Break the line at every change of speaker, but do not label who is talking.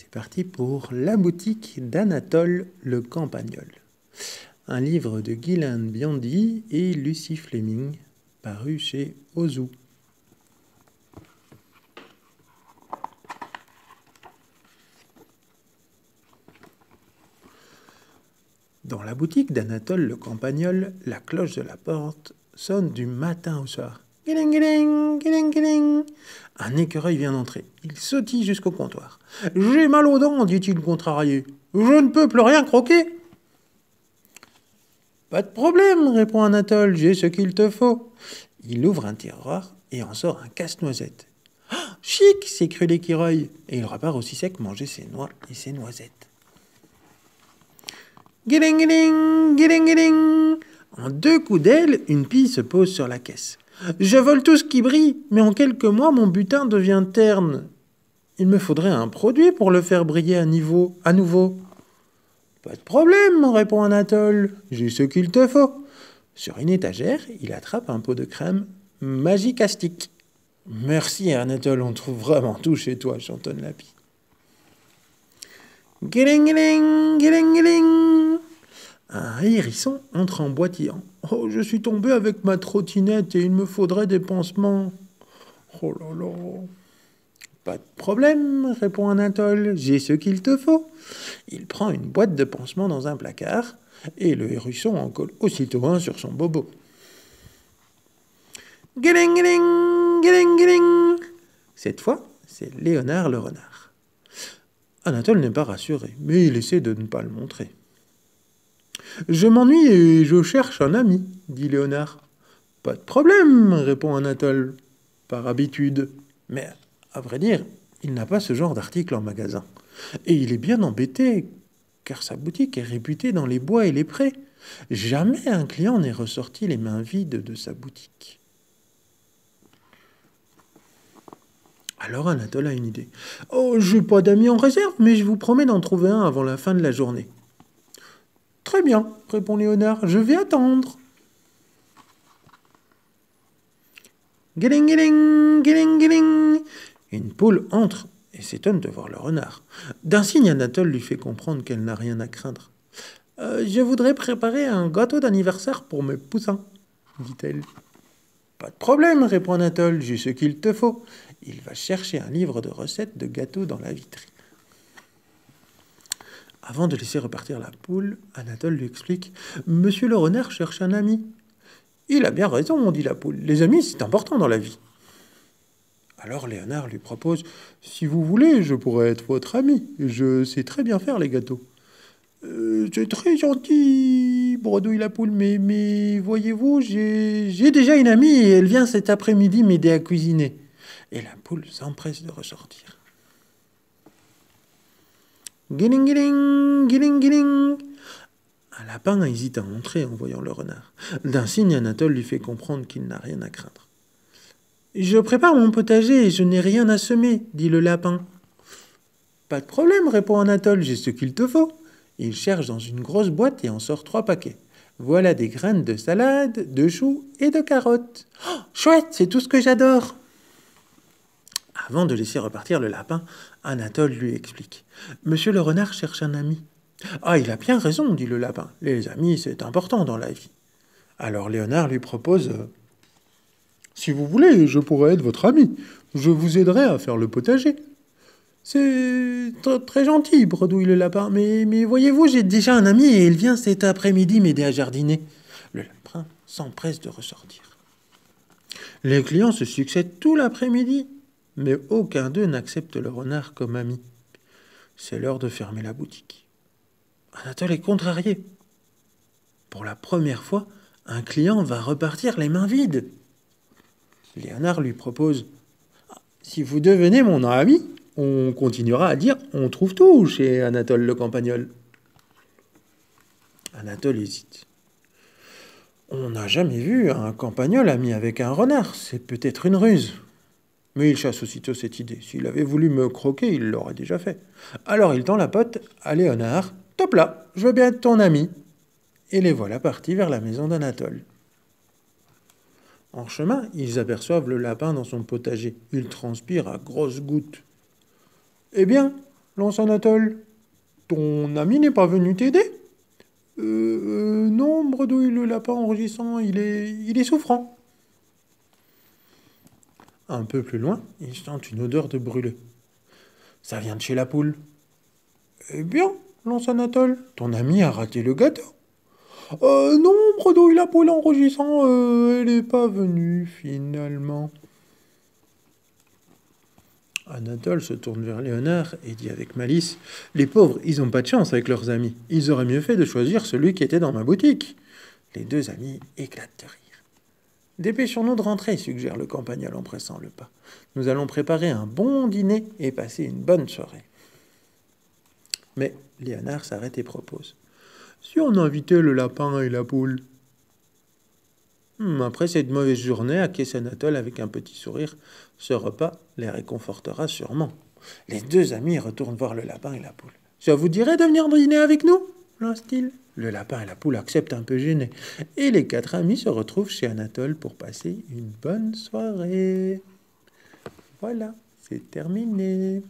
C'est parti pour La boutique d'Anatole le Campagnol. Un livre de Guylaine Biondi et Lucie Fleming, paru chez Ozu. Dans la boutique d'Anatole le Campagnol, la cloche de la porte sonne du matin au soir. Guiling, guiling, guiling, guiling. Un écureuil vient d'entrer. Il sautille jusqu'au comptoir. « J'ai mal aux dents, dit-il contrarié. Je ne peux plus rien croquer. » « Pas de problème, répond Anatole, j'ai ce qu'il te faut. » Il ouvre un tiroir et en sort un casse-noisette. « Oh, chic !» s'écrie l'écureuil, et il repart aussi sec manger ses noix et ses noisettes. Guiling, guiling, guiling, guiling. En 2 coups d'aile, une pie se pose sur la caisse. « Je vole tout ce qui brille, mais en quelques mois, mon butin devient terne. Il me faudrait un produit pour le faire briller à nouveau. »« Pas de problème, répond Anatole, j'ai ce qu'il te faut. » Sur une étagère, il attrape un pot de crème Magicastique. « Merci, Anatole, on trouve vraiment tout chez toi, » chantonne la pie. Guiling, guiling, guiling, guiling. Un hérisson entre en boitillant. « Oh, je suis tombé avec ma trottinette et il me faudrait des pansements. »« Oh là là !»« Pas de problème, répond Anatole, j'ai ce qu'il te faut. » Il prend une boîte de pansements dans un placard et le hérisson en colle aussitôt un sur son bobo. Guiling, guiling, guiling, guiling. Cette fois, c'est Léonard le renard. Anatole n'est pas rassuré, mais il essaie de ne pas le montrer. « Je m'ennuie et je cherche un ami, dit Léonard. »« Pas de problème, répond Anatole, par habitude. » Mais, à vrai dire, il n'a pas ce genre d'article en magasin. Et il est bien embêté, car sa boutique est réputée dans les bois et les prés. Jamais un client n'est ressorti les mains vides de sa boutique. Alors Anatole a une idée. « Oh, je n'ai pas d'amis en réserve, mais je vous promets d'en trouver un avant la fin de la journée. »« Très bien, répond Léonard, je vais attendre. » Guiling, guiling, guiling, guiling. Une poule entre et s'étonne de voir le renard. D'un signe, Anatole lui fait comprendre qu'elle n'a rien à craindre. « Je voudrais préparer un gâteau d'anniversaire pour mes poussins, dit-elle. »« Pas de problème, répond Anatole, j'ai ce qu'il te faut. » Il va chercher un livre de recettes de gâteaux dans la vitrine. Avant de laisser repartir la poule, Anatole lui explique « Monsieur le renard cherche un ami. »« Il a bien raison, dit la poule. Les amis, c'est important dans la vie. » Alors Léonard lui propose « Si vous voulez, je pourrais être votre ami. Je sais très bien faire les gâteaux. »« C'est très gentil, bredouille la poule, mais voyez-vous, j'ai déjà une amie et elle vient cet après-midi m'aider à cuisiner. » Et la poule s'empresse de ressortir. Guiling, guiling, guiling, guiling. Un lapin hésite à entrer en voyant le renard. D'un signe, Anatole lui fait comprendre qu'il n'a rien à craindre. « Je prépare mon potager et je n'ai rien à semer, dit le lapin. »« Pas de problème, répond Anatole, j'ai ce qu'il te faut. » Il cherche dans une grosse boîte et en sort 3 paquets. Voilà des graines de salade, de choux et de carottes. Oh, chouette, c'est tout ce que j'adore. Avant de laisser repartir le lapin, Anatole lui explique. « Monsieur le renard cherche un ami. »« Ah, il a bien raison, dit le lapin. Les amis, c'est important dans la vie. » Alors Léonard lui propose « Si vous voulez, je pourrais être votre ami. Je vous aiderai à faire le potager. »« C'est très gentil, bredouille le lapin. Mais voyez-vous, j'ai déjà un ami et il vient cet après-midi m'aider à jardiner. » Le lapin s'empresse de ressortir. Les clients se succèdent tout l'après-midi. Mais aucun d'eux n'accepte le renard comme ami. C'est l'heure de fermer la boutique. Anatole est contrarié. Pour la première fois, un client va repartir les mains vides. Léonard lui propose « Si vous devenez mon ami, on continuera à dire « On trouve tout chez Anatole le Campagnol. » Anatole hésite. On n'a jamais vu un campagnol ami avec un renard. C'est peut-être une ruse. Mais il chasse aussitôt cette idée. S'il avait voulu me croquer, il l'aurait déjà fait. Alors il tend la pote à Léonard. « Top là, je veux bien être ton ami. » Et les voilà partis vers la maison d'Anatole. En chemin, ils aperçoivent le lapin dans son potager. Il transpire à grosses gouttes. « Eh bien, lance Anatole. Ton ami n'est pas venu t'aider? Non, bredouille le lapin en rugissant, il est souffrant. Un peu plus loin, il sent une odeur de brûlé. Ça vient de chez la poule. Eh bien, lance Anatole, ton ami a raté le gâteau. Non, bredouille la poule en rougissant, elle n'est pas venue finalement. Anatole se tourne vers Léonard et dit avec malice: les pauvres, ils n'ont pas de chance avec leurs amis. Ils auraient mieux fait de choisir celui qui était dans ma boutique. Les deux amis éclatent de rire. Dépêchons-nous de rentrer, suggère le campagnol en pressant le pas. Nous allons préparer un bon dîner et passer une bonne soirée. Mais Léonard s'arrête et propose: si on invitait le lapin et la poule? Après cette mauvaise journée, acquiesce Anatole avec un petit sourire. Ce repas les réconfortera sûrement. Les deux amis retournent voir le lapin et la poule. Ça vous dirait de venir dîner avec nous? Lance-t-il. Le lapin et la poule acceptent un peu gênés. Et les quatre amis se retrouvent chez Anatole pour passer une bonne soirée. Voilà, c'est terminé.